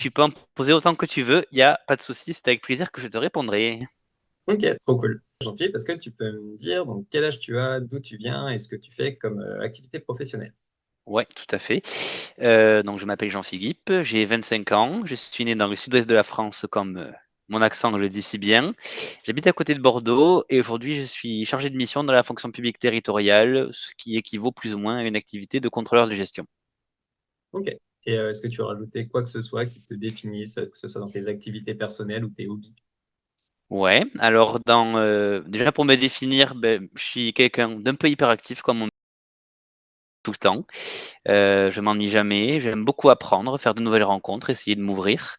tu peux en poser autant que tu veux, il y a pas de souci, c'est avec plaisir que je te répondrai. Ok, trop cool. Jean-Philippe, est-ce que tu peux me dire donc quel âge tu as, d'où tu viens et ce que tu fais comme activité professionnelle? Ouais, tout à fait. Donc je m'appelle Jean-Philippe, j'ai 25 ans, je suis né dans le sud-ouest de la France comme mon accent le dit si bien. J'habite à côté de Bordeaux et aujourd'hui je suis chargé de mission dans la fonction publique territoriale, ce qui équivaut plus ou moins à une activité de contrôleur de gestion. Ok. Et est-ce que tu veux rajouter quoi que ce soit qui te définisse, que ce soit dans tes activités personnelles ou tes hobbies? Ouais, alors déjà pour me définir, ben, je suis quelqu'un d'un peu hyperactif comme on dit tout le temps. Je m'ennuie jamais, j'aime beaucoup apprendre, faire de nouvelles rencontres, essayer de m'ouvrir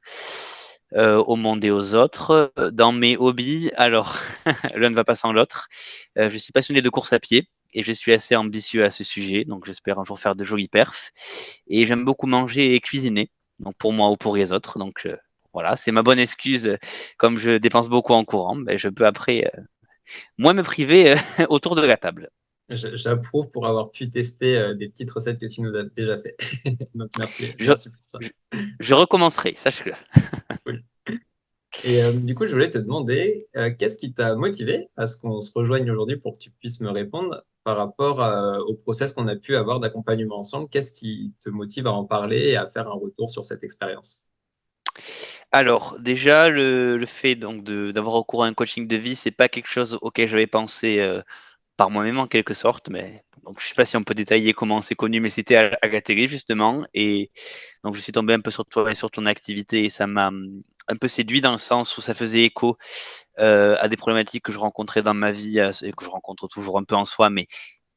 au monde et aux autres. Dans mes hobbies, alors l'un ne va pas sans l'autre. Je suis passionné de course à pied et je suis assez ambitieux à ce sujet, donc j'espère un jour faire de jolis perfs. Et j'aime beaucoup manger et cuisiner, donc pour moi ou pour les autres. Donc voilà, c'est ma bonne excuse. Comme je dépense beaucoup en courant, ben, je peux après moins me priver autour de la table. J'approuve pour avoir pu tester des petites recettes que tu nous as déjà fait. Donc merci, Je, merci pour ça. je, je recommencerai, sache-le. Cool. Et du coup, je voulais te demander, qu'est-ce qui t'a motivé à ce qu'on se rejoigne aujourd'hui pour que tu puisses me répondre par rapport au process qu'on a pu avoir d'accompagnement ensemble? Qu'est-ce qui te motive à en parler et à faire un retour sur cette expérience? Alors, déjà, le fait donc d'avoir recours à un coaching de vie, c'est pas quelque chose auquel j'avais pensé par moi-même en quelque sorte. Mais donc, je sais pas si on peut détailler comment c'est connu, mais c'était à la télé justement. Et donc, je suis tombé un peu sur toi et sur ton activité et ça m'a un peu séduit dans le sens où ça faisait écho à des problématiques que je rencontrais dans ma vie et que je rencontre toujours un peu en soi, mais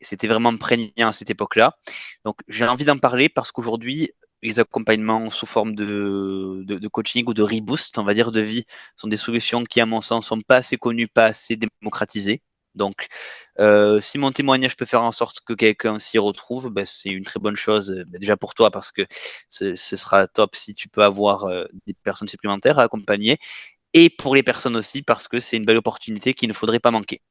c'était vraiment prégnant à cette époque-là. Donc, j'ai envie d'en parler parce qu'aujourd'hui, les accompagnements sous forme de coaching ou de reboost, on va dire, de vie, sont des solutions qui, à mon sens, sont pas assez connues, pas assez démocratisées. Donc, si mon témoignage peut faire en sorte que quelqu'un s'y retrouve, ben, c'est une très bonne chose, ben, déjà pour toi, parce que ce sera top si tu peux avoir des personnes supplémentaires à accompagner, et pour les personnes aussi, parce que c'est une belle opportunité qu'il ne faudrait pas manquer.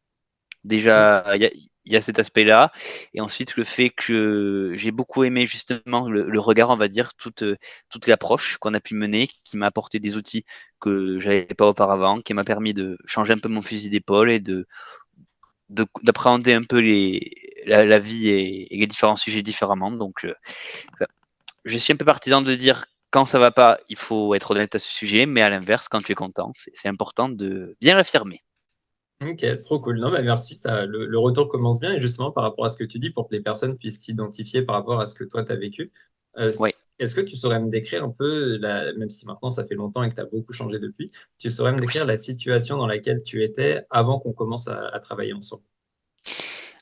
Déjà, il y a cet aspect-là. Et ensuite, le fait que j'ai beaucoup aimé justement le regard, on va dire, toute l'approche qu'on a pu mener, qui m'a apporté des outils que j'avais pas auparavant, qui m'a permis de changer un peu mon fusil d'épaule et d'appréhender un peu la vie et les différents sujets différemment. Donc, je suis un peu partisan de dire quand ça va pas, il faut être honnête à ce sujet, mais à l'inverse, quand tu es content, c'est important de bien l'affirmer. Ok, trop cool. Non, bah merci, ça, le retour commence bien et justement par rapport à ce que tu dis pour que les personnes puissent s'identifier par rapport à ce que toi tu as vécu. Ouais. Est-ce que tu saurais me décrire un peu, même si maintenant ça fait longtemps et que tu as beaucoup changé depuis, tu saurais me décrire Oui. la situation dans laquelle tu étais avant qu'on commence à travailler ensemble?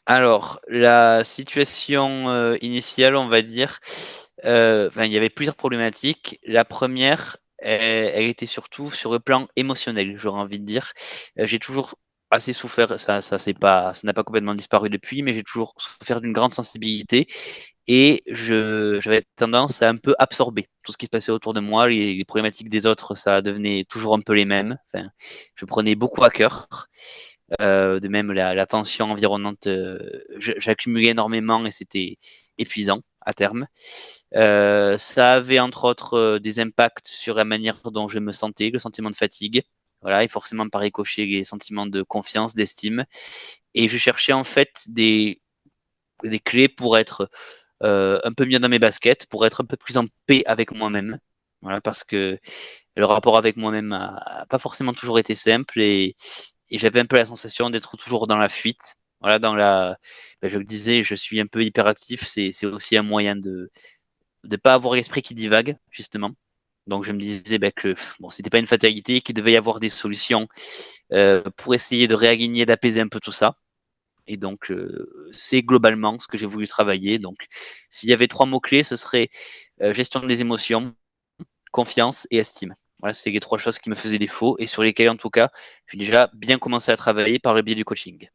Alors, la situation initiale, on va dire, enfin, il y avait plusieurs problématiques. La première, elle était surtout sur le plan émotionnel, j'aurais envie de dire. J'ai toujours assez souffert, ça n'a pas complètement disparu depuis, mais j'ai toujours souffert d'une grande sensibilité et j'avais tendance à un peu absorber tout ce qui se passait autour de moi, les problématiques des autres, ça devenait toujours un peu les mêmes. Enfin, je prenais beaucoup à cœur. De même, la tension environnante, j'accumulais énormément et c'était épuisant à terme. Ça avait entre autres des impacts sur la manière dont je me sentais, le sentiment de fatigue. Voilà, et forcément par ricochet, les sentiments de confiance, d'estime. Et je cherchais en fait des clés pour être un peu mieux dans mes baskets, pour être un peu plus en paix avec moi-même. Voilà, parce que le rapport avec moi-même a pas forcément toujours été simple et j'avais un peu la sensation d'être toujours dans la fuite. Voilà, ben, je le disais, je suis un peu hyperactif, c'est aussi un moyen de ne pas avoir l'esprit qui divague, justement. Donc je me disais ben, que bon, c'était pas une fatalité, qu'il devait y avoir des solutions pour essayer de réaligner, d'apaiser un peu tout ça. Et donc c'est globalement ce que j'ai voulu travailler. Donc s'il y avait trois mots-clés, ce serait gestion des émotions, confiance et estime. Voilà, c'est les trois choses qui me faisaient défaut et sur lesquelles, en tout cas, j'ai déjà bien commencé à travailler par le biais du coaching.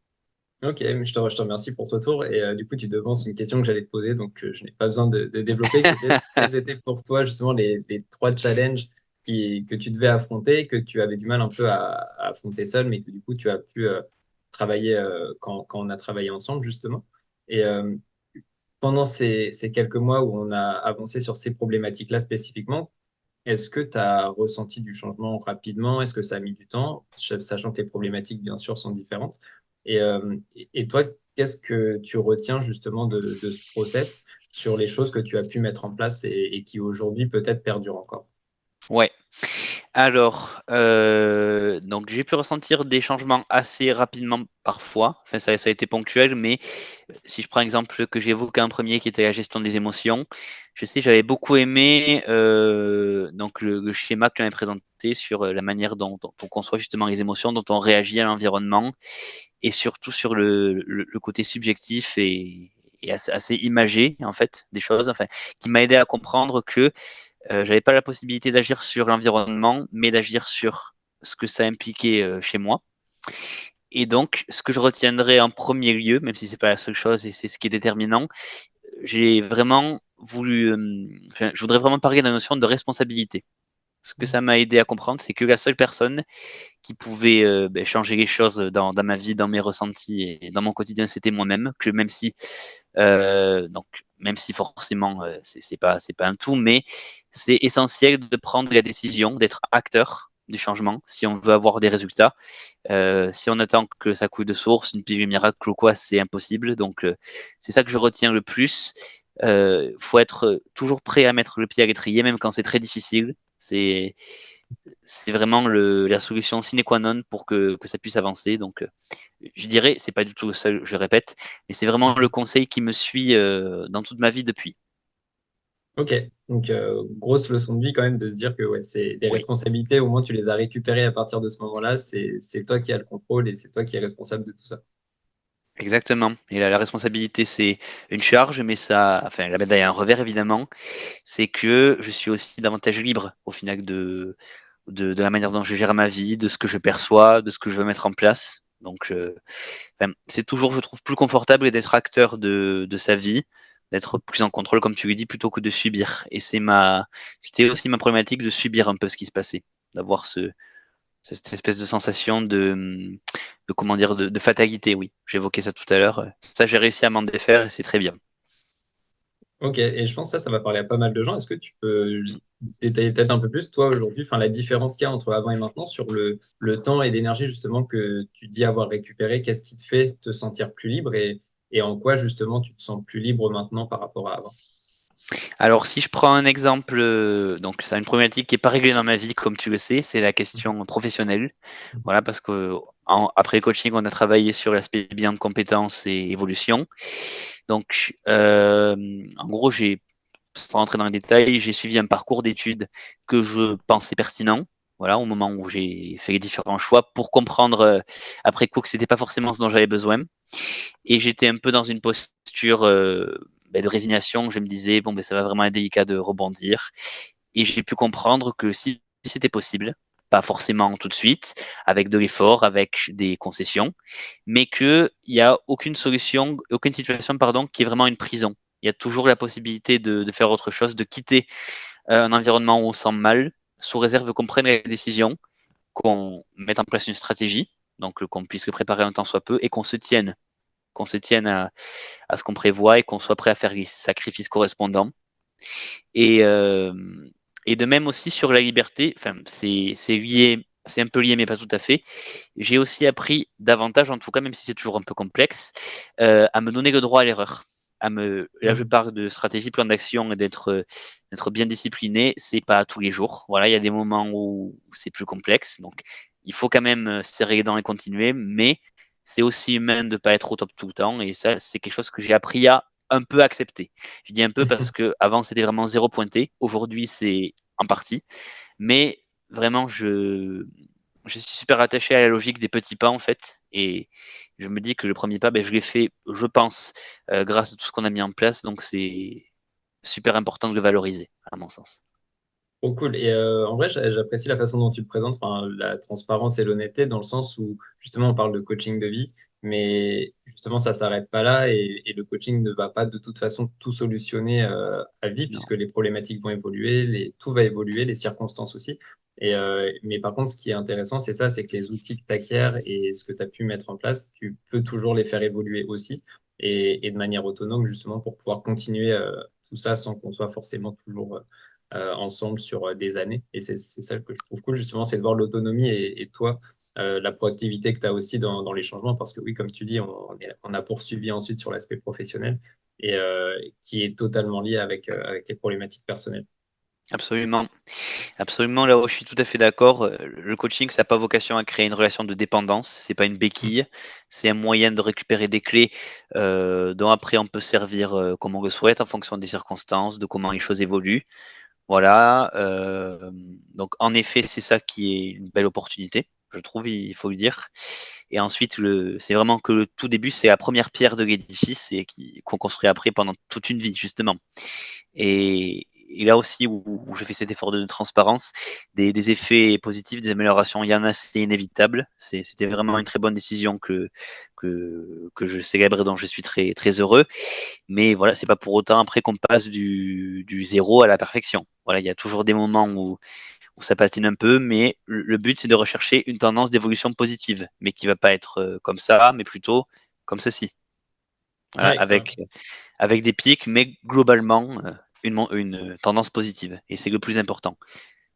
Ok, je te remercie pour ce retour et du coup tu devances une question que j'allais te poser, donc je n'ai pas besoin de développer. C'était quels étaient pour toi justement les trois challenges que tu devais affronter, que tu avais du mal un peu à affronter seul, mais que du coup tu as pu travailler quand on a travaillé ensemble justement. Et pendant ces quelques mois où on a avancé sur ces problématiques-là spécifiquement, est-ce que tu as ressenti du changement rapidement? Est-ce que ça a mis du temps, sachant que les problématiques, bien sûr, sont différentes? Et toi, qu'est-ce que tu retiens justement de ce process sur les choses que tu as pu mettre en place et qui aujourd'hui peut-être perdurent encore? Ouais. Alors, donc j'ai pu ressentir des changements assez rapidement parfois. Enfin, ça a été ponctuel, mais si je prends l'exemple que j'ai évoqué en premier, qui était la gestion des émotions, je sais, j'avais beaucoup aimé donc le schéma que tu avais présenté sur la manière dont on conçoit justement les émotions, dont on réagit à l'environnement, et surtout sur le côté subjectif et assez imagé en fait des choses, enfin, qui m'a aidé à comprendre que j'avais pas la possibilité d'agir sur l'environnement, mais d'agir sur ce que ça impliquait chez moi. Et donc, ce que je retiendrai en premier lieu, même si c'est pas la seule chose et c'est ce qui est déterminant, j'ai vraiment voulu, enfin, je voudrais vraiment parler de la notion de responsabilité. Ce que ça m'a aidé à comprendre, c'est que la seule personne qui pouvait changer les choses dans ma vie, dans mes ressentis et dans mon quotidien, c'était moi-même. Que donc même si forcément c'est pas un tout, mais c'est essentiel de prendre la décision, d'être acteur du changement si on veut avoir des résultats. Si on attend que ça coule de source, une pilule miracle ou quoi, c'est impossible. Donc c'est ça que je retiens le plus. Faut être toujours prêt à mettre le pied à l'étrier, même quand c'est très difficile. C'est vraiment la solution sine qua non pour que ça puisse avancer. Donc, je dirais, c'est pas du tout le seul, je répète, mais c'est vraiment le conseil qui me suit dans toute ma vie depuis. Ok, donc grosse leçon de vie quand même de se dire que ouais, c'est des Oui, responsabilités, au moins tu les as récupérées à partir de ce moment-là, c'est toi qui as le contrôle et c'est toi qui es responsable de tout ça. exactement. Et la responsabilité, c'est une charge, mais ça, enfin, la médaille a un revers évidemment, c'est que je suis aussi davantage libre au final de la manière dont je gère ma vie, de ce que je perçois, de ce que je veux mettre en place. Donc, enfin, c'est toujours, je trouve, plus confortable d'être acteur de sa vie, d'être plus en contrôle, comme tu le dis, plutôt que de subir. Et c'était aussi ma problématique de subir un peu ce qui se passait, d'avoir cette espèce de sensation de comment dire, de fatalité, oui. J'évoquais ça tout à l'heure. Ça, j'ai réussi à m'en défaire et c'est très bien. Ok, et je pense que ça va parler à pas mal de gens. Est-ce que tu peux détailler peut-être un peu plus, toi, aujourd'hui, enfin, la différence qu'il y a entre avant et maintenant sur le temps et l'énergie, justement, que tu dis avoir récupéré? Qu'est-ce qui te fait te sentir plus libre et en quoi, justement, tu te sens plus libre maintenant par rapport à avant? Alors, si je prends un exemple, donc c'est une problématique qui n'est pas réglée dans ma vie, comme tu le sais, c'est la question professionnelle. Voilà, parce que après le coaching, on a travaillé sur l'aspect bien compétences et évolution. Donc, en gros, sans rentrer dans les détails, j'ai suivi un parcours d'études que je pensais pertinent. Voilà, au moment où j'ai fait les différents choix pour comprendre après coup que c'était pas forcément ce dont j'avais besoin. Et j'étais un peu dans une posture de résignation. Je me disais, bon, ben, ça va vraiment être délicat de rebondir. Et j'ai pu comprendre que si c'était possible, pas forcément tout de suite, avec de l'effort, avec des concessions, mais qu'il n'y a aucune solution, aucune situation, pardon, qui est vraiment une prison. Il y a toujours la possibilité de faire autre chose, de quitter un environnement où on se sent mal, sous réserve qu'on prenne la décision, qu'on mette en place une stratégie, donc qu'on puisse le préparer un temps soit peu, et qu'on se tienne à ce qu'on prévoit et qu'on soit prêt à faire les sacrifices correspondants. Et, euh, et de même aussi sur la liberté, enfin, c'est lié, c'est un peu lié, mais pas tout à fait. J'ai aussi appris davantage, en tout cas, même si c'est toujours un peu complexe, à me donner le droit à l'erreur. Là, je Mhm. parle de stratégie, plan d'action et d'être bien discipliné. C'est pas tous les jours. Voilà, il y a des moments où c'est plus complexe. Donc, il faut quand même serrer les dents et continuer. Mais c'est aussi humain de pas être au top tout le temps. Et ça, c'est quelque chose que j'ai appris à un peu accepter. Je dis un peu parce que avant c'était vraiment zéro pointé. Aujourd'hui, c'est en partie. Mais vraiment, je suis super attaché à la logique des petits pas en fait. Et je me dis que le premier pas, ben, je l'ai fait, je pense, grâce à tout ce qu'on a mis en place. Donc c'est super important de le valoriser, à mon sens. Trop cool. Et en vrai, j'apprécie la façon dont tu le présentes, enfin, la transparence et l'honnêteté, dans le sens où justement on parle de coaching de vie, mais justement ça s'arrête pas là et le coaching ne va pas de toute façon tout solutionner à vie, Non. puisque les problématiques vont évoluer, tout va évoluer, les circonstances aussi. Mais par contre, ce qui est intéressant, c'est ça, c'est que les outils que tu acquiers et ce que tu as pu mettre en place, tu peux toujours les faire évoluer aussi et de manière autonome, justement, pour pouvoir continuer tout ça sans qu'on soit forcément toujours ensemble sur des années. Et c'est ça que je trouve cool, justement, c'est de voir l'autonomie et toi, la proactivité que tu as aussi dans les changements. Parce que oui, comme tu dis, on a poursuivi ensuite sur l'aspect professionnel et qui est totalement lié avec les problématiques personnelles. Absolument. Absolument, là où je suis tout à fait d'accord. Le coaching, ça n'a pas vocation à créer une relation de dépendance. C'est pas une Mm. béquille. C'est un moyen de récupérer des clés dont après on peut servir comme on le souhaite en fonction des circonstances, de comment les choses évoluent. Voilà. Donc en effet, c'est ça qui est une belle opportunité, je trouve, il faut le dire. Et ensuite, c'est vraiment que le tout début, c'est la première pierre de l'édifice et qu'on construit après pendant toute une vie, justement. Et là aussi où je fais cet effort de transparence, des effets positifs, des améliorations, il y en a, c'est inévitable. C'était vraiment une très bonne décision que je célèbre et dont je suis très, très heureux. Mais voilà, c'est pas pour autant après qu'on passe du zéro à la perfection. Voilà, il y a toujours des moments où ça patine un peu, mais le but c'est de rechercher une tendance d'évolution positive, mais qui va pas être comme ça, mais plutôt comme ceci. Voilà, Ouais, avec des pics, mais globalement, une tendance positive. Et c'est le plus important.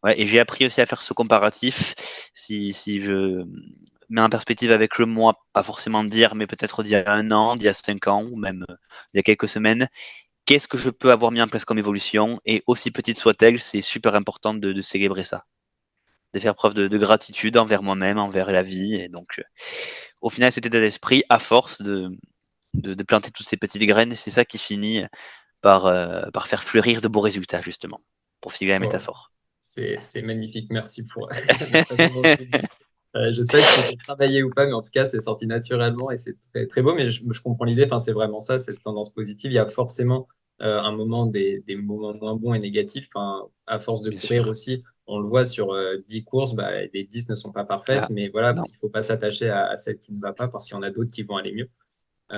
Ouais, et j'ai appris aussi à faire ce comparatif. Si je mets en perspective avec le mois, pas forcément dire, mais peut-être d'il y a 1 an, d'il y a 5 ans, ou même il y a quelques semaines, qu'est-ce que je peux avoir mis en place comme évolution? Et aussi petite soit-elle, c'est super important de célébrer ça. De faire preuve de gratitude envers moi-même, envers la vie. Et donc, au final, cet état d'esprit, à force de planter toutes ces petites graines, c'est ça qui finit par faire fleurir de beaux résultats, justement, pour filer la bon, métaphore. c'est magnifique. Merci pour la façon dont tu le dis. Je sais pas si c'était travaillé ou pas, mais en tout cas, c'est sorti naturellement et c'est très, très beau. Mais je comprends l'idée. Enfin, c'est vraiment ça, cette tendance positive. Il y a forcément un moment des moments moins bons et négatifs. Enfin, à force de Bien courir sûr. aussi, on le voit sur 10 courses, bah, les 10 ne sont pas parfaites. Ah, Mais voilà, non, il faut pas s'attacher à celle qui ne va pas parce qu'il y en a d'autres qui vont aller mieux.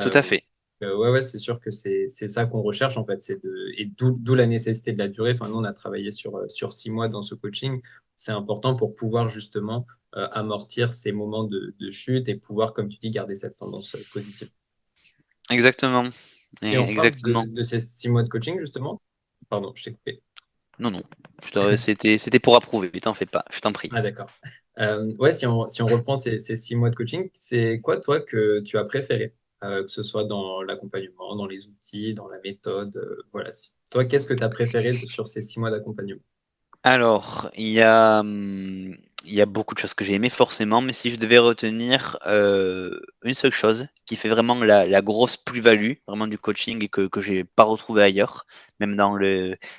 tout à Euh, fait. ouais, ouais, c'est sûr que c'est ça qu'on recherche en fait, et d'où la nécessité de la durée. Enfin, nous, on a travaillé sur 6 mois dans ce coaching. C'est important pour pouvoir justement amortir ces moments de chute et pouvoir, comme tu dis, garder cette tendance positive. Exactement. Et on reparle Exactement. de ces 6 mois de coaching justement. Pardon, je t'ai coupé. Non, non. C'était pour approuver, t'en fais pas, je t'en prie. Ah, d'accord. Ouais, si on reprend ces 6 mois de coaching, c'est quoi, toi, que tu as préféré, que ce soit dans l'accompagnement, dans les outils, dans la méthode, voilà. Toi, qu'est-ce que tu as préféré sur ces 6 mois d'accompagnement? Alors, il y a beaucoup de choses que j'ai aimées forcément, mais si je devais retenir une seule chose qui fait vraiment la grosse plus-value vraiment du coaching et que j'ai pas retrouvé ailleurs, même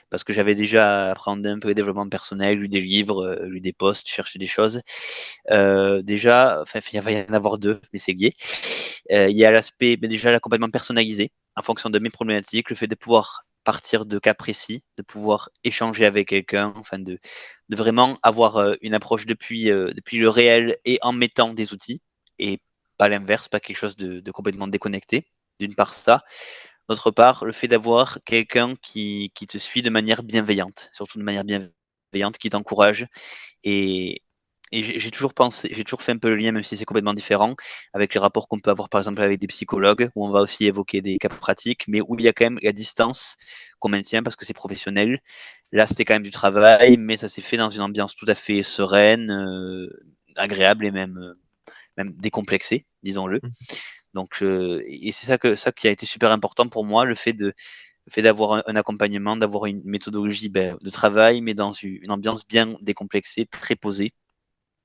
parce que j'avais déjà appris un peu le développement personnel, lu des livres, lu des posts, cherché des choses. Déjà, enfin, il va y en avoir deux, mais c'est lié. Il y a l'aspect, mais déjà l'accompagnement personnalisé en fonction de mes problématiques, le fait de pouvoir partir de cas précis, de pouvoir échanger avec quelqu'un, enfin de vraiment avoir une approche depuis le réel et en mettant des outils et pas l'inverse, pas quelque chose de complètement déconnecté. D'une part ça, d'autre part le fait d'avoir quelqu'un qui te suit de manière bienveillante, surtout de manière bienveillante, qui t'encourage et, et j'ai toujours pensé, j'ai toujours fait un peu le lien, même si c'est complètement différent, avec les rapports qu'on peut avoir par exemple avec des psychologues, où on va aussi évoquer des cas pratiques, mais où il y a quand même la distance qu'on maintient parce que c'est professionnel. Là, c'était quand même du travail, mais ça s'est fait dans une ambiance tout à fait sereine, agréable et même décomplexée, disons-le. Donc, et c'est ça qui a été super important pour moi, le fait d'avoir un accompagnement, d'avoir une méthodologie de travail, mais dans une ambiance bien décomplexée, très posée.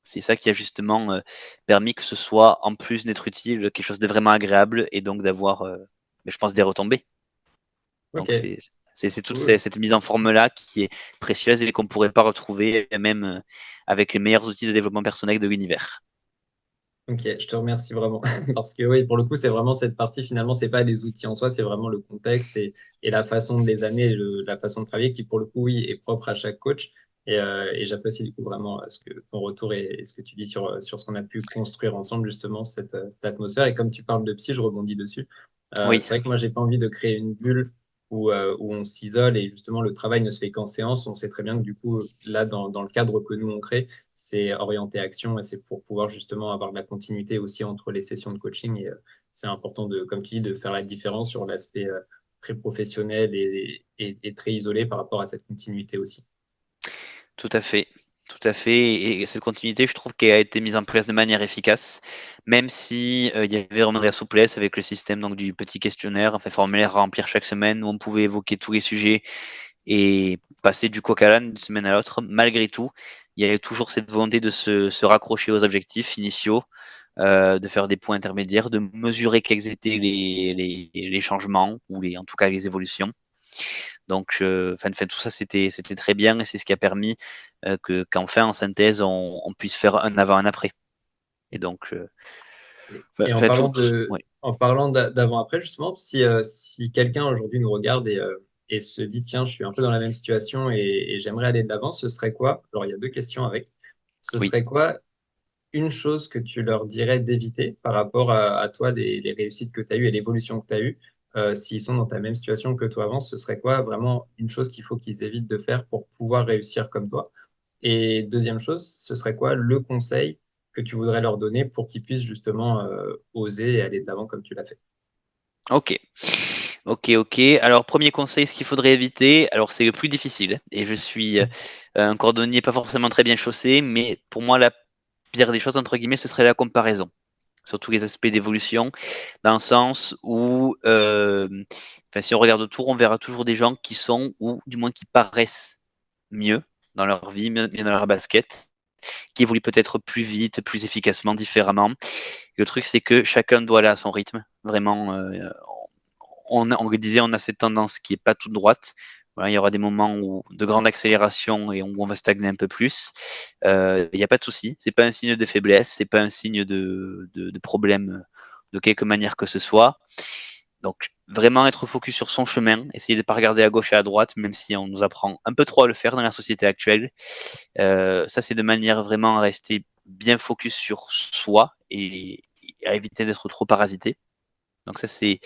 C'est ça qui a justement permis que ce soit, en plus d'être utile, quelque chose de vraiment agréable et donc d'avoir, je pense, des retombées. Ok, Donc c'est toute cool. cette mise en forme-là qui est précieuse et qu'on ne pourrait pas retrouver même avec les meilleurs outils de développement personnel de l'univers. Ok, je te remercie vraiment. Parce que oui, pour le coup, c'est vraiment cette partie, finalement, c'est pas les outils en soi, c'est vraiment le contexte et la façon de les amener, la façon de travailler qui, pour le coup, oui, est propre à chaque coach. Et j'apprécie du coup vraiment ton retour et ce que tu dis sur ce qu'on a pu construire ensemble, justement, cette atmosphère. Et comme tu parles de psy, je rebondis dessus. Oui, C'est vrai que moi, j'ai pas envie de créer une bulle où on s'isole et justement, le travail ne se fait qu'en séance. On sait très bien que du coup, là, dans le cadre que nous, on crée, c'est orienté action et c'est pour pouvoir justement avoir de la continuité aussi entre les sessions de coaching. Et c'est important de, comme tu dis, de faire la différence sur l'aspect très professionnel et très isolé par rapport à cette continuité aussi. Tout à fait, tout à fait. Et cette continuité, je trouve qu'elle a été mise en place de manière efficace, même si il y avait vraiment de la souplesse avec le système donc du petit questionnaire, enfin formulaire à remplir chaque semaine, où on pouvait évoquer tous les sujets et passer du coq à l'âne d'une semaine à l'autre. Malgré tout, il y avait toujours cette volonté de se raccrocher aux objectifs initiaux, de faire des points intermédiaires, de mesurer quels étaient les changements ou en tout cas les évolutions. Donc, enfin, tout ça, c'était très bien et c'est ce qui a permis qu'enfin, en synthèse, on puisse faire un avant, un après. Et donc, Et en enfin, parlant ouais. d'avant-après, justement, si quelqu'un aujourd'hui nous regarde et se dit, tiens, je suis un peu dans la même situation et j'aimerais aller de l'avant, ce serait quoi? Alors, il y a deux questions avec. Ce Oui. serait quoi une chose que tu leur dirais d'éviter par rapport à toi, les réussites que tu as eues et l'évolution que tu as eue, s'ils sont dans ta même situation que toi avant, ce serait quoi vraiment une chose qu'il faut qu'ils évitent de faire pour pouvoir réussir comme toi? Et deuxième chose, ce serait quoi le conseil que tu voudrais leur donner pour qu'ils puissent justement oser et aller de l'avant comme tu l'as fait? Ok. Ok, ok. Alors, premier conseil, ce qu'il faudrait éviter, alors c'est le plus difficile. Et je suis un cordonnier pas forcément très bien chaussé, mais pour moi, la pire des choses, entre guillemets, ce serait la comparaison. Sur tous les aspects d'évolution, dans le sens où, enfin, si on regarde autour, on verra toujours des gens qui sont, ou du moins qui paraissent mieux dans leur vie, mieux dans leur basket, qui évoluent peut-être plus vite, plus efficacement, différemment. Et le truc, c'est que chacun doit aller à son rythme. Vraiment, on le disait, on a cette tendance qui est pas toute droite. Voilà, il y aura des moments où, de grande accélération et où on va stagner un peu plus. Il n'y a pas de souci. C'est pas un signe de faiblesse. C'est pas un signe de problème de quelque manière que ce soit. Donc, vraiment être focus sur son chemin, essayer de ne pas regarder à gauche et à droite, même si on nous apprend un peu trop à le faire dans la société actuelle. Ça, c'est de manière vraiment à rester bien focus sur soi et à éviter d'être trop parasité. Donc ça c'est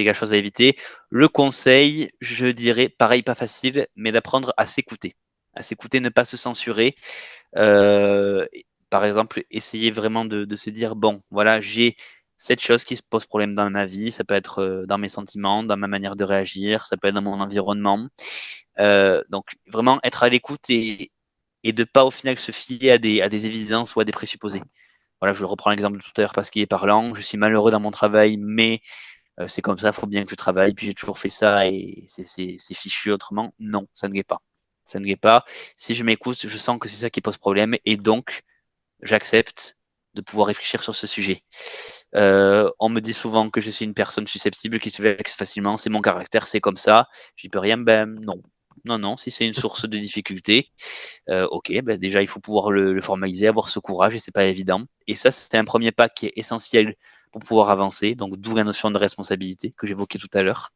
la chose à éviter. Le conseil, je dirais, pareil, pas facile, mais d'apprendre à s'écouter, ne pas se censurer. Euh, Par exemple, essayer vraiment de se dire bon, voilà, j'ai cette chose qui se pose problème dans ma vie. Ça peut être dans mes sentiments, dans ma manière de réagir, ça peut être dans mon environnement. Donc vraiment être à l'écoute et de pas au final se fier à des évidences ou à des présupposés. Voilà, je reprends l'exemple de tout à l'heure parce qu'il est parlant. Je suis malheureux dans mon travail, mais c'est comme ça, il faut bien que je travaille, puis j'ai toujours fait ça et c'est fichu autrement. Non, ça ne l'est pas. Ça ne l'est pas. Si je m'écoute, je sens que c'est ça qui pose problème et donc j'accepte de pouvoir réfléchir sur ce sujet. On me dit souvent que je suis une personne susceptible qui se vexe facilement, c'est mon caractère, c'est comme ça, j'y peux rien, ben non. Non, non, si c'est une source de difficulté, ok, ben déjà il faut pouvoir le formaliser, avoir ce courage et c'est pas évident. Et ça, c'est un premier pas qui est essentiel pour pouvoir avancer, donc d'où la notion de responsabilité que j'évoquais tout à l'heure.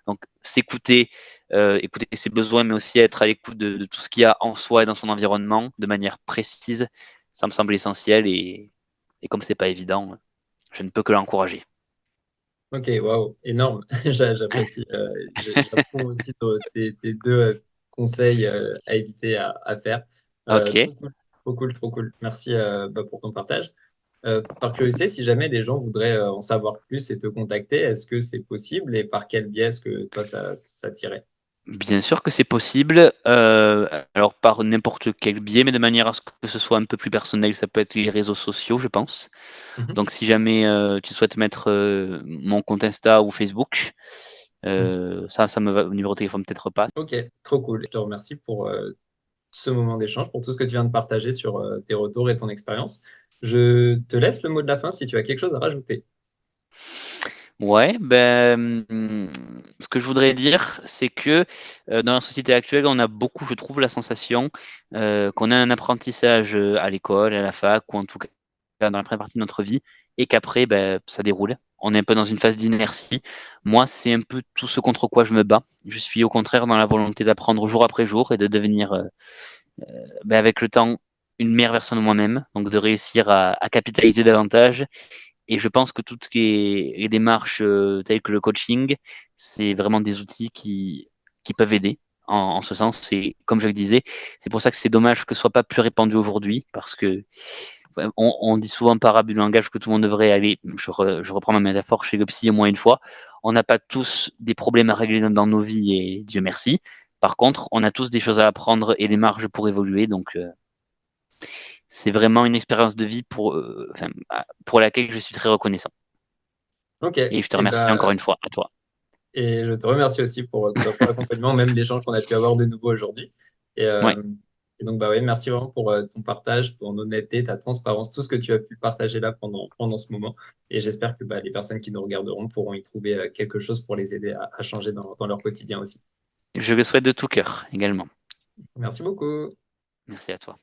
Donc s'écouter, écouter ses besoins, mais aussi être à l'écoute de tout ce qu'il y a en soi et dans son environnement de manière précise, ça me semble essentiel et comme c'est pas évident, je ne peux que l'encourager. Ok, waouh, énorme. J'apprécie. J'approuve aussi tes deux conseils à éviter à faire. Ok. Trop cool, trop cool, trop cool. Merci pour ton partage. Par curiosité, si jamais les gens voudraient en savoir plus et te contacter, est-ce que c'est possible et par quel biais est-ce que toi ça tirait? Bien sûr que c'est possible. Alors par n'importe quel biais, mais de manière à ce que ce soit un peu plus personnel, ça peut être les réseaux sociaux, je pense. Mhm. Donc si jamais tu souhaites mettre mon compte Insta ou Facebook, ça me va. Au numéro de téléphone peut-être pas. Ok, trop cool. Je te remercie pour ce moment d'échange, pour tout ce que tu viens de partager sur tes retours et ton expérience. Je te laisse le mot de la fin si tu as quelque chose à rajouter. Ouais, ben, ce que je voudrais dire, c'est que dans la société actuelle, on a beaucoup, je trouve, la sensation qu'on a un apprentissage à l'école, à la fac, ou en tout cas dans la première partie de notre vie, et qu'après, ben, ça déroule. On est un peu dans une phase d'inertie. Moi, c'est un peu tout ce contre quoi je me bats. Je suis au contraire dans la volonté d'apprendre jour après jour et de devenir, ben, avec le temps, une meilleure version de moi-même. Donc, de réussir à capitaliser davantage et je pense que toutes les démarches telles que le coaching, c'est vraiment des outils qui peuvent aider en ce sens. Et comme je le disais, c'est pour ça que c'est dommage que ce soit pas plus répandu aujourd'hui, parce que on dit souvent par abus de langage que tout le monde devrait aller, je reprends ma métaphore, chez le psy au moins une fois. On n'a pas tous des problèmes à régler dans nos vies, et Dieu merci. Par contre, on a tous des choses à apprendre et des marges pour évoluer, donc c'est vraiment une expérience de vie pour laquelle je suis très reconnaissant. Ok. Et je te Et remercie encore bah, une fois, à toi. et je te remercie aussi pour l'accompagnement, même l'échange qu'on a pu avoir de nouveau aujourd'hui. Et, Ouais, euh, et donc, bah ouais, merci vraiment pour ton partage, ton honnêteté, ta transparence, tout ce que tu as pu partager là pendant ce moment. Et j'espère que bah, les personnes qui nous regarderont pourront y trouver quelque chose pour les aider à changer dans leur quotidien aussi. je le souhaite de tout cœur également. Merci beaucoup. Merci à toi.